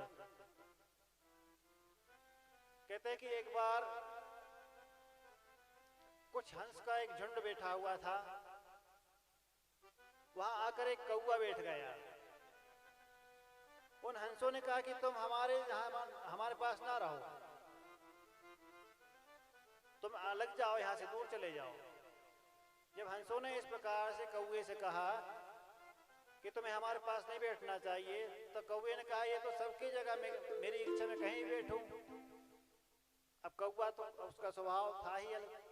कहते हैं कि एक बार कुछ हंस का एक झुंड बैठा हुआ था, वहां आकर एक कौवा बैठ गया। उन हंसों ने कहा कि तुम हमारे पास ना रहो, तुम अलग जाओ, यहां से दूर चले जाओ। जब हंसों ने इस प्रकार से कौवे से कहा कि तुम्हें हमारे पास नहीं बैठना चाहिए, तो कौवे ने कहा ये तो सबकी जगह मेरी इच्छा में कहीं बैठूं। अब कौवा तो उसका स्वभाव था ही अलग।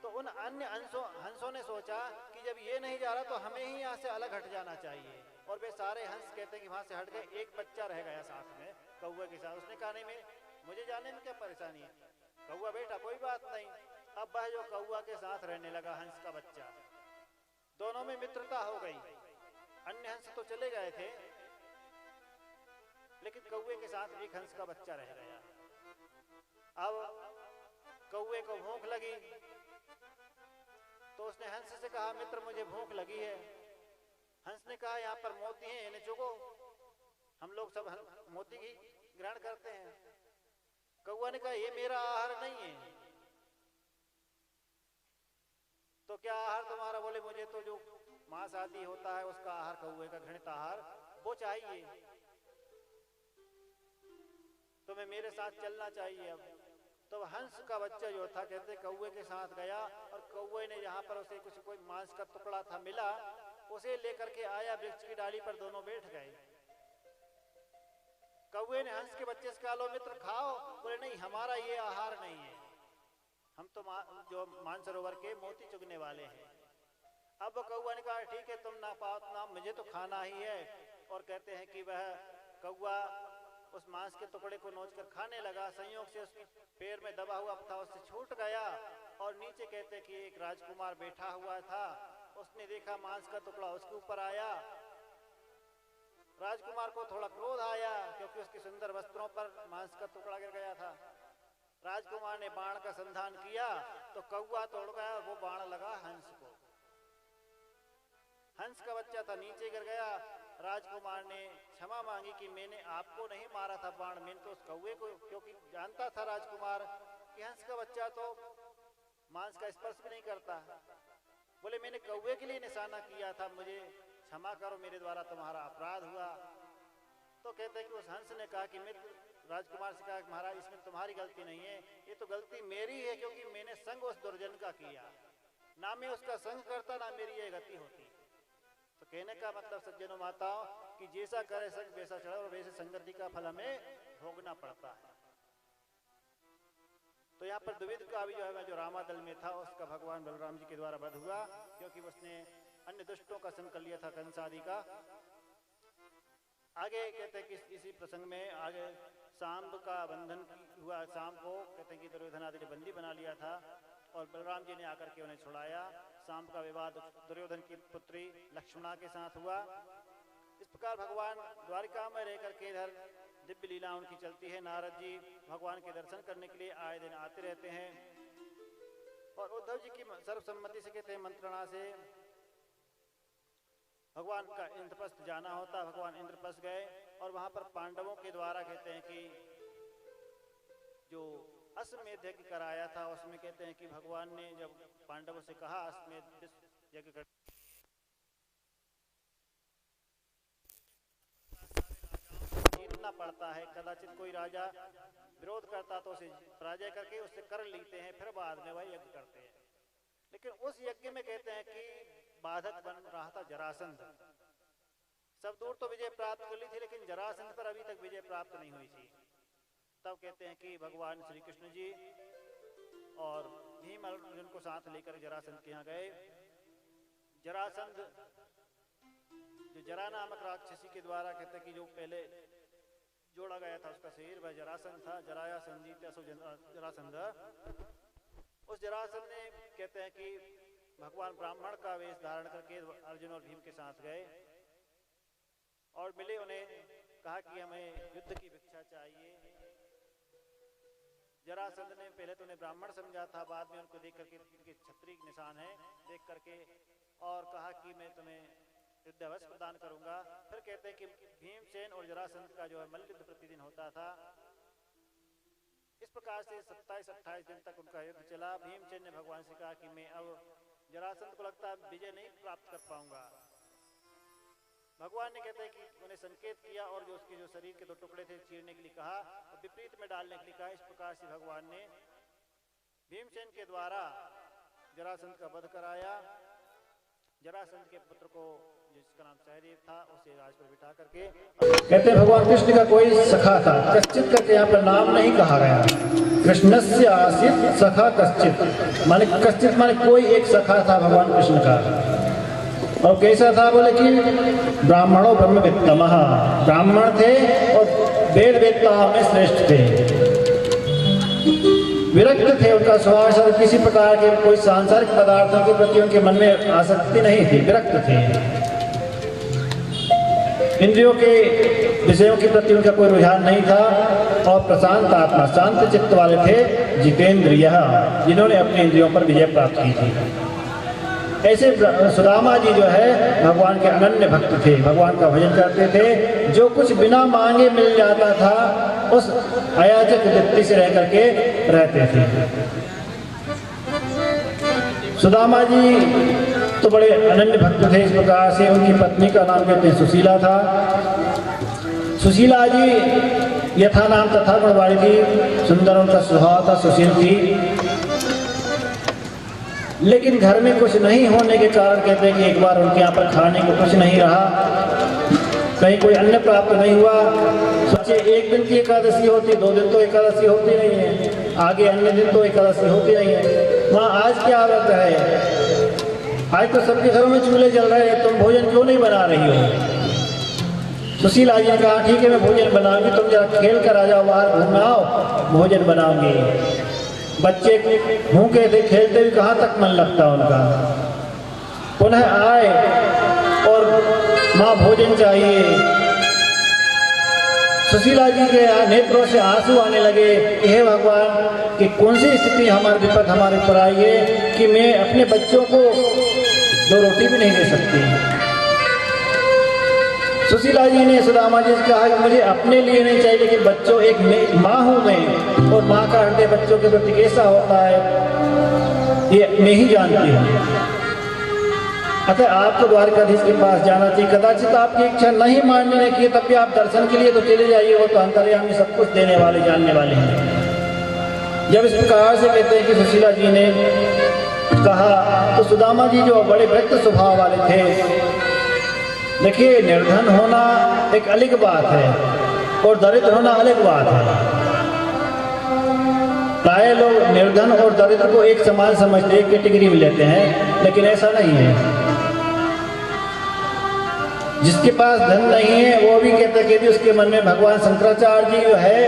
तो उन अन्य हंसों ने सोचा कि जब ये नहीं जा रहा तो हमें ही यहाँ से अलग हट जाना चाहिए, और वे सारे हंस कहते हैं कि वहां से हट गए। एक बच्चा रह गया साथ में कौवे के साथ। उसने कहा नहीं, मुझे जाने में क्या परेशानी है, कौवा बेटा कोई बात नहीं। अब वह जो कौवा के साथ रहने लगा हंस का बच्चा, दोनों में मित्रता हो गई। अन्य हंस तो चले गए थे, लेकिन कौवे के साथ एक हंस का बच्चा रह गया। अब कौवे को भूख लगी तो उसने हंस से कहा मित्र मुझे भूख लगी है। हंस ने कहा यहाँ पर मोती हैं, इन्हें चुगो, हम लोग सब मोती की ग्रहण करते हैं। कौवा ने कहा ये मेरा आहार नहीं है। तो क्या आहार तुम्हारा? बोले मुझे तो जो मांस आदि होता है उसका आहार, कौवे का घृणित आहार वो चाहिए, तुम्हें मेरे साथ चलना चाहिए। अब तो हंस का बच्चा जो था कहते कौवे के साथ गया, और कौवे ने जहां पर उसे कुछ कोई मांस का टुकड़ा था मिला, उसे लेकर के आया, वृक्ष की डाली पर दोनों बैठ गए। कौवे ने हंस के बच्चे से कहा लो मित्र खाओ। बोले नहीं, हमारा ये आहार नहीं है, हम तो जो मानसरोवर के मोती चुगने वाले हैं। अब कौवा ने कहा ठीक है तुम ना पाओ ना, मुझे तो खाना ही है। और कहते हैं कि वह कौवा उस मांस के टुकड़े को नोचकर खाने लगा। संयोग से उसके पैर में दबा हुआ था, उससे छूट गया, और नीचे कहते कि एक राजकुमार बैठा हुआ था, उसने देखा मांस का टुकड़ा उसके ऊपर आया। राजकुमार को थोड़ा क्रोध आया क्योंकि उसके सुंदर वस्त्रों पर मांस का टुकड़ा गिर गया था। राजकुमार ने बाण का संधान किया तो कौवा तोड़ गया, और वो बाण लगा हंस को। हंस का बच्चा था, नीचे गिर गया। राजकुमार ने क्षमा मांगी कि मैंने आपको नहीं मारा था बाण, मैंने तो उस कौवे को, क्योंकि जानता था राजकुमार कि हंस का बच्चा तो मांस का स्पर्श भी नहीं करता। बोले मैंने कौवे के लिए निशाना किया था, मुझे क्षमा करो, मेरे द्वारा तुम्हारा अपराध हुआ। तो कहते हैं कि उस हंस ने कहा कि मित्र राजकुमार से कहा महाराज इसमें तुम्हारी गलती नहीं है, ये तो गलती मेरी है, क्योंकि मैंने संग उस दुर्जन का किया, ना मैं उसका संग करता ना मेरी ये गति होती। तो कहने का मतलब सज्जनों माताओं कि जैसा करे संग वैसा चढ़े, और वैसे संगति का फल हमें भोगना पड़ता है। तो यहाँ पर द्विविध का भी जो है जो रामादल में था उसका भगवान बलराम जी के द्वारा वध हुआ, क्योंकि उसने अन्य दुष्टों का संग कर लिया था, कंस आदि का। आगे कहते हैं कि इसी प्रसंग में आगे सांब का बंधन हुआ। सांब को कहते हैं कि दुर्योधन आदि ने बंदी बना लिया था और बलराम जी ने आकर के उन्हें छुड़ाया। सांब का विवाद दुर्योधन की पुत्री लक्ष्मणा के साथ हुआ। इस प्रकार भगवान द्वारिका में रह करके इधर दिव्य लीला उनकी चलती है। नारद जी भगवान के दर्शन करने के लिए आए दिन आते रहते हैं और उद्धव जी की सर्वसम्मति से कहते हैं मंत्रणा से भगवान का इंद्रप्रस्थ जाना होता। भगवान इंद्रप्रस्थ गए और वहां पर पांडवों के द्वारा कहते हैं कि जो अश्वमेध यज्ञ कराया था उसमें कहते हैं कि भगवान ने जब पांडवों से कहा अश्वमेध यज्ञ कर जीतना पड़ता है, कदाचित कोई राजा विरोध करता तो उसे पराजय करके उससे कर लेते हैं, फिर बाद में वह यज्ञ करते हैं। लेकिन उस यज्ञ में कहते हैं कि बाधक बन रहा था जरासंध। सब दूर तो विजय प्राप्त कर ली थी लेकिन जरासंध पर अभी तक विजय प्राप्त नहीं हुई थी। तब कहते हैं कि भगवान श्री कृष्ण जी और भीम अर्जुन को साथ लेकर जरासंध के यहाँ गए। जरासंध जो जरा नामक राक्षसी के द्वारा कहते हैं कि जो पहले जोड़ा गया था उसका शरीर वह जरासंध था। जराया संजीत जरासंध। उस जरासंध ने कहते हैं कि भगवान ब्राह्मण का वेश धारण करके अर्जुन और भीम के साथ गए और मिले। उन्हें कहा कि हमें युद्ध की भिक्षा चाहिए। जरासंध ने पहले तो उन्हें ब्राह्मण समझा था, बाद में उनको देख करके उनके क्षत्रिय निशान है देख करके और कहा कि मैं तुम्हें युद्ध अवश्य प्रदान करूंगा। फिर कहते हैं कि भीमसेन और जरासंध का जो है मल्लयुद्ध प्रतिदिन होता था। इस प्रकार से 27-28 दिन तक उनका युद्ध चला। भीमसेन ने भगवान से कहा कि मैं अब जरासंध को लगता है विजय नहीं प्राप्त कर पाऊंगा। भगवान ने कहते हैं कि उन्हें संकेत किया और जो उसके जो शरीर के 2 टुकड़े थे चीरने के लिए कहा और विपरीत में डालने के लिए कहा। इस प्रकार से भगवान ने भीमसेन के द्वारा जरासंध का वध कराया। जरासंध के पुत्र को जिसका नाम सहदेव था उसे राज पर बिठा करके कहते हैं भगवान कृष्ण का कोई सखा था। कश्चित करके यहाँ पर नाम नहीं कहा गया। कृष्णस्य आसीत सखा कश्चित, माने कश्चित माने कोई एक सखा था भगवान कृष्ण का। और कैसा था बोले कि ब्राह्मणों ब्रह्मवेत्तमः, ब्राह्मण थे और वेद वेत्ताओं में श्रेष्ठ थे। विरक्त थे, उनका स्वभाव किसी प्रकार के कोई सांसारिक पदार्थों के प्रति उनके मन में आसक्ति नहीं थी, विरक्त थे। इंद्रियों के विषयों के प्रति उनका कोई रुझान नहीं था और प्रशांत आत्मा, शांत चित्त वाले थे। जितेंद्रिय, जिन्होंने अपने इंद्रियों पर विजय प्राप्त की थी। ऐसे सुदामा जी जो है भगवान के अनन्य भक्त थे, भगवान का भजन करते थे। जो कुछ बिना मांगे मिल जाता था उस अयाचक वृत्ति से रह करके रहते थे। सुदामा जी तो बड़े अनन्य भक्त थे। इस प्रकार से उनकी पत्नी का नाम कहते हैं सुशीला था। सुशीला जी यथा नाम तथा गुणवाणी थी, सुंदर उनका स्वभाव था, सुशील थी। लेकिन घर में कुछ नहीं होने के कारण कहते हैं कि एक बार उनके यहाँ पर खाने को कुछ नहीं रहा, कहीं कोई अन्न प्राप्त नहीं हुआ। सोचे एक दिन की एकादशी होती, 2 दिन तो एकादशी होती नहीं है, आगे अन्य दिन तो एकादशी होती नहीं है। वहाँ आज क्या व्रत है? आज तो सबके घरों में चूल्हे जल रहे हैं, तुम भोजन क्यों नहीं बना रही हो? सुशीला जी ने कहा ठीक है मैं भोजन बनाऊंगी, तुम जरा खेल कर आ जाओ, बाहर घूम आओ, भोजन बनाऊंगी। बच्चे भूखे थे, खेलते हुए कहाँ तक मन लगता उनका। पुनः आए और माँ भोजन चाहिए। सुशीला जी के नेत्रों से आंसू आने लगे। हे भगवान कि कौन सी स्थिति हमारे विपद हमारे पर आई है कि मैं अपने बच्चों को 2 रोटी भी नहीं दे सकती। सुशीला जी ने सुदामा जी से कहा कि मुझे अपने लिए नहीं चाहिए, लेकिन बच्चों एक माँ हूँ मैं, और माँ का हृदय बच्चों के प्रति कैसा होता है ये मैं ही जानती हूँ। अतः आपको द्वारकाधीश के पास जाना चाहिए। कदाचित आपकी इच्छा नहीं मानने की, तब भी आप दर्शन के लिए तो चले जाइए, वो तो अंतर्यामी सब कुछ देने वाले जानने वाले हैं। जब इस प्रकार से कहते हैं कि सुशीला जी ने कहा तो सुदामा जी जो बड़े व्यक्त स्वभाव वाले थे। देखिए निर्धन होना एक अलग बात है और दरिद्र होना अलग बात है। प्राय लोग निर्धन और दरिद्र को एक समान समझते, एक कैटेगरी में लेते हैं, लेकिन ऐसा नहीं है। जिसके पास धन नहीं है वो भी कहते कि भी उसके मन में भगवान शंकराचार्य जी जो है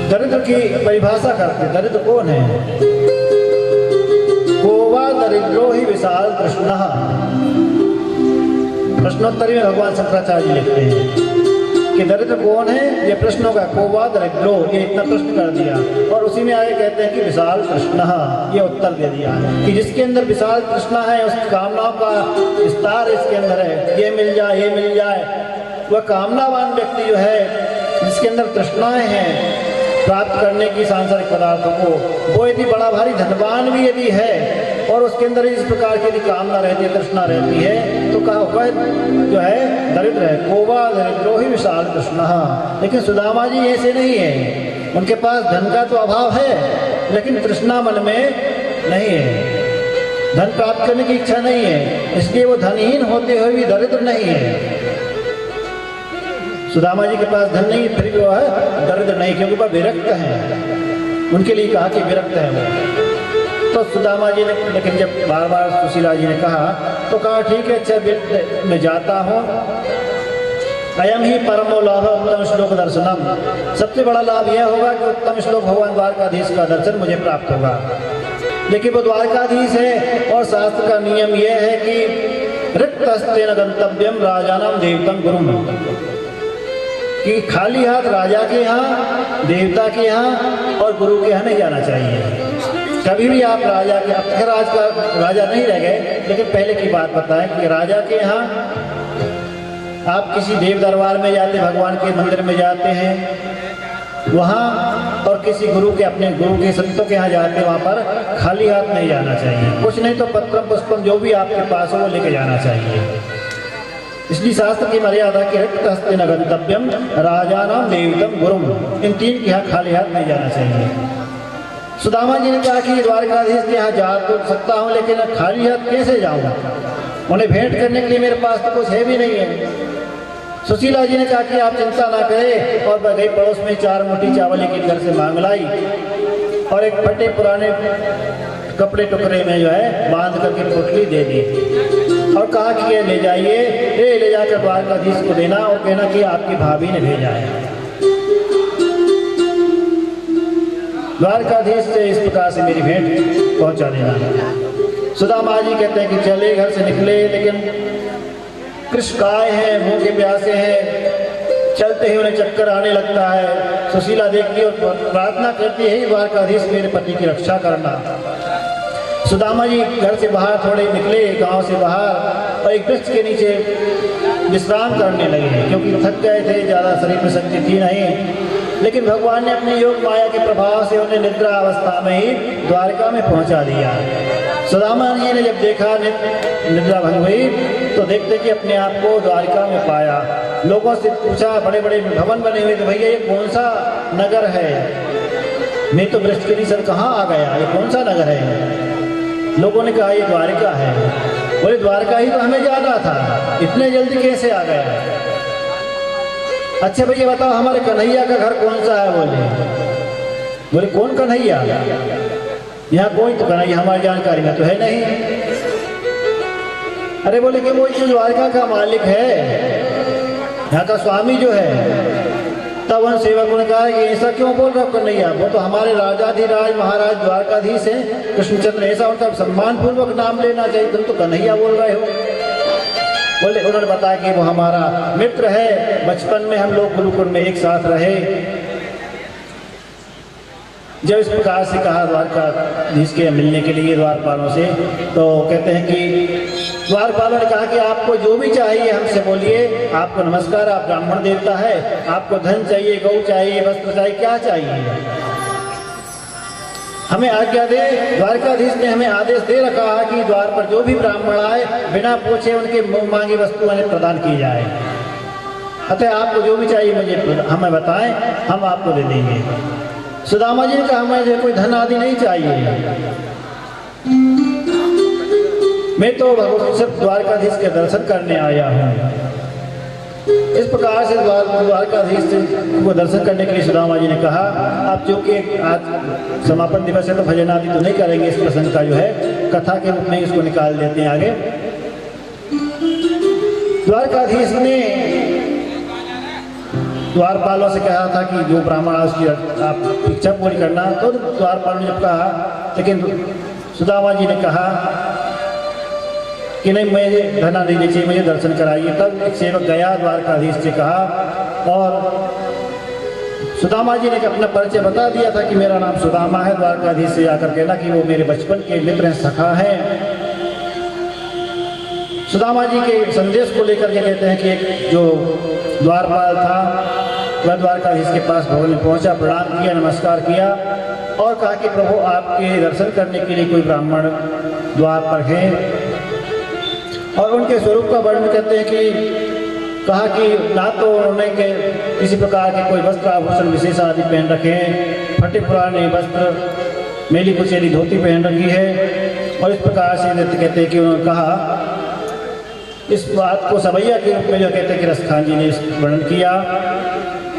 दरिद्र की परिभाषा करते। दरिद्र कौन है? कोवा दरिद्रो ही विशाल कृष्ण। प्रश्नोत्तरी में भगवान शंकराचार्य जी लिखते हैं कि दरिद्र कौन है, ये प्रश्न होगा। कोवा दरिद्रो, ये इतना प्रश्न कर दिया और उसी में आगे कहते हैं कि विशाल कृष्ण, ये उत्तर दे दिया कि जिसके अंदर विशाल कृष्ण है उस कामनाओं का विस्तार इसके अंदर है। ये मिल जाए, ये मिल जाए। वह कामनावान व्यक्ति जो है जिसके अंदर तृष्णाएं हैं प्राप्त करने की सांसारिक पदार्थों को, वो यदि बड़ा भारी धनवान भी यदि है और उसके अंदर इस प्रकार की यदि कामना रहती है, तृष्णा रहती है, तो कहा वह जो है दरिद्र है। कोवा दरिद्रो ही विशाल कृष्ण। लेकिन सुदामा जी ऐसे नहीं है, उनके पास धन का तो अभाव है लेकिन तृष्णा मन में नहीं है, धन प्राप्त करने की इच्छा नहीं है, इसलिए वो धनहीन होते हुए भी दरिद्र नहीं है। सुदामा जी के पास धन नहीं फिर भी वो है दरिद्र नहीं, क्योंकि वह विरक्त हैं। उनके लिए कहा कि विरक्त है वो। तो सुदामा जी ने, लेकिन जब बार बार सुशीला जी ने कहा तो कहा ठीक है, अच्छा मैं जाता हूँ। अयम ही परमो लाभ उत्तम श्लोक दर्शनम। सबसे बड़ा लाभ यह होगा कि उत्तम श्लोक भगवान द्वारकाधीश का दर्शन मुझे प्राप्त होगा। लेकिन वो द्वारकाधीश है और शास्त्र का नियम यह है कि रिक्त हस्ते न गंतव्यम राजानाम देवतम गुरुम, कि खाली हाथ राजा के यहाँ, देवता के यहाँ और गुरु के यहाँ नहीं जाना चाहिए। कभी भी आप राजा के, अब तक राज का राजा नहीं रह गए लेकिन पहले की बात बताएं कि राजा के यहाँ आप किसी देव दरबार में जाते, भगवान के मंदिर में जाते हैं वहाँ, और किसी गुरु के, अपने गुरु के संतों के यहाँ जाते हैं, वहाँ पर खाली हाथ नहीं जाना चाहिए। कुछ नहीं तो पत्रम पुष्पम जो भी आपके पास हो वो लेके जाना चाहिए। इसलिए शास्त्र की मर्यादा के रिक्त हस्ते न गंतव्यम राजानाम देवतम गुरुम, इन तीन के यहाँ खाली हाथ नहीं जाना चाहिए। सुदामा जी ने कहा कि द्वारकाधीश के यहाँ जा तो सकता हूँ लेकिन खाली हाथ कैसे जाऊँगा, उन्हें भेंट करने के लिए मेरे पास तो कुछ है भी नहीं है। सुशीला जी ने कहा कि आप चिंता ना करें, और वह गई पड़ोस में 4 मुट्ठी चावल के घर से मांग लाई और एक फटे पुराने कपड़े टुकड़े में जो है बांध करके पोटली दे दी और कहा कि ये ले जाइए, ये ले जाकर द्वारकाधीश को देना और कहना कि आपकी भाभी ने भेजा है। द्वारकाधीश से इस प्रकार से मेरी भेंट पहुंचा देना। सुदामा जी कहते हैं कि चले, घर से निकले, लेकिन कृष्णकाय हैं, भूखे प्यासे हैं, चलते ही उन्हें चक्कर आने लगता है। सुशीला देखती और प्रार्थना करती है, द्वारकाधीश मेरे पति की रक्षा करना। सुदामा जी घर से बाहर थोड़े निकले, गांव से बाहर, और एक वृक्ष के नीचे विश्राम करने लगे क्योंकि थक गए थे, ज़्यादा शरीर में शक्ति थी नहीं। लेकिन भगवान ने अपनी योग माया के प्रभाव से उन्हें निद्रा अवस्था में ही द्वारका में पहुंचा दिया। सुदामा जी ने जब देखा निद्रा भंग हुई तो देखते कि अपने आप को द्वारका में पाया। लोगों से पूछा, बड़े बड़े भवन बने हुए, तो भैया ये कौन सा नगर है? मैं तो वृक्ष के नीचे कहाँ आ गया, ये कौन सा नगर है? लोगों ने कहा ये द्वारका है। बोले द्वारका ही तो हमें जाना था, इतने जल्दी कैसे आ गया? अच्छा भैया बताओ हमारे कन्हैया का घर कौन सा है? बोले कौन कन्हैया? यहाँ कोई तो कन्हैया हमारी जानकारी में तो है नहीं। अरे बोले कि वो जो द्वारका का मालिक है, यहाँ का स्वामी जो है। तब उन सेवकों ने कहा कि ऐसा क्यों बोल रहे हो कन्हैया, वो तो हमारे राजाधिराज महाराज द्वारकाधीश हैं कृष्णचंद्र, ऐसा उनका सम्मान पूर्वक नाम लेना चाहिए, तुम तो कन्हैया बोल रहे हो। बोले, उन्होंने बताया कि वो हमारा मित्र है, बचपन में हम लोग गुरुकुल में एक साथ रहे। जब इस प्रकार से कहा द्वारकाधीश के मिलने के लिए द्वारपालों से, तो कहते हैं कि द्वारपालों ने कहा कि आपको जो भी चाहिए हमसे बोलिए, आपको नमस्कार, आप ब्राह्मण देवता है, आपको धन चाहिए, गौ चाहिए, वस्त्र चाहिए, क्या चाहिए हमें आज्ञा दे। द्वारकाधीश ने हमें आदेश दे रखा है कि द्वार पर जो भी ब्राह्मण आए बिना पूछे उनके मुंह मांगी वस्तु उन्हें प्रदान की जाए। अतः आपको जो भी चाहिए मुझे हमें बताएं, हम आपको दे देंगे। सुदामा जी ने कहा मुझे कोई धन आदि नहीं चाहिए, मैं तो भगवान सिर्फ द्वारकाधीश के दर्शन करने आया हूँ। इस प्रकार से द्वारकाधीश को दर्शन करने के लिए सुदामा जी ने कहा, आप जो कि आज समापन दिवस है तो भजन आदि तो नहीं करेंगे, इस प्रसंग का जो है कथा के रूप में इसको निकाल देते हैं आगे। द्वारकाधीश ने द्वारपालों से कहा था कि जो ब्राह्मण है उसकी आप इच्छा पूरी करना। तो द्वारपाल ने जब कहा, लेकिन सुदामा जी ने कहा कि नहीं, मुझे धना नहीं चाहिए, मुझे दर्शन कराइए। तब एक सेवक गया, द्वारकाधीश से कहा, और सुदामा जी ने अपना परिचय बता दिया था कि मेरा नाम सुदामा है। द्वारकाधीश से आकर कहना कि वो मेरे बचपन के मित्र हैं, सखा हैं। सुदामा जी के संदेश को लेकर के कहते हैं कि एक जो द्वारपाल था वह द्वारकाधीश के पास भवन में पहुंचा, प्रणाम किया, नमस्कार किया और कहा कि प्रभु आपके दर्शन करने के लिए कोई ब्राह्मण द्वार पर हैं। और उनके स्वरूप का वर्णन करते हैं कि कहा कि ना तो उन्होंने के किसी प्रकार के कोई वस्त्र आभूषण विशेष आदि पहन रखे हैं, फटे पुराने वस्त्र, मेली कुचेली धोती पहन रखी है। और इस प्रकार से नृत्य कहते हैं कि उन्होंने कहा, इस बात को सवैया के रूप में जो कहते हैं कि रसखान जी ने वर्णन किया।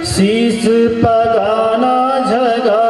शीश पगाना झगा